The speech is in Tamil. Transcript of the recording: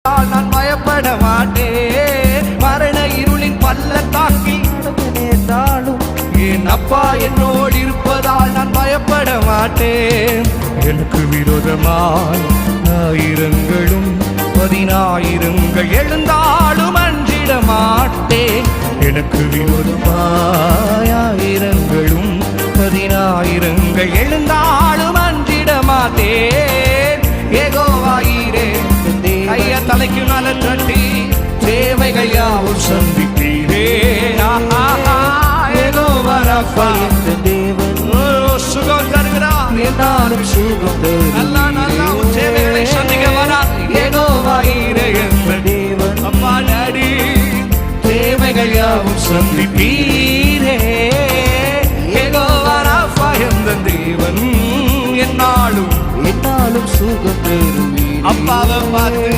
நான் பயப்பட மாட்டேன். மரண இருளின் பள்ளத்தாக்கில் நேர்ந்தாலும் என் அப்பா என்னோடு இருப்பதால் நான் பயப்பட மாட்டேன். எனக்கு விரோதமாய் ஆயிரங்களும் 10,000 எழுந்தாலும் அஞ்சிட மாட்டேன். எனக்கு விரோதமாய் ஆயிரங்களும் 10,000 எழுந்தாலும் அஞ்சிட மாட்டேன். யெகோவாயீரே கைய தலைக்கு நல தட்டி தேவைகள் யாவும் சந்திப்பீரே. யெகோவா ரஃபா தேவன் சுகம் தருகிறார், என்னாலும் சுகம் நல்லா நல்லா உன் தேவைகளை சந்திக்க வரார். யெகோவாயீரே என்ற தேவன் அப்பா டாடி தேவைகள் யாவும் சந்திப்பீரே. யெகோவா ரஃபா என்ற தேவன் என்னாலும் சுகம் தருவீர். அப்பாவை பார்த்து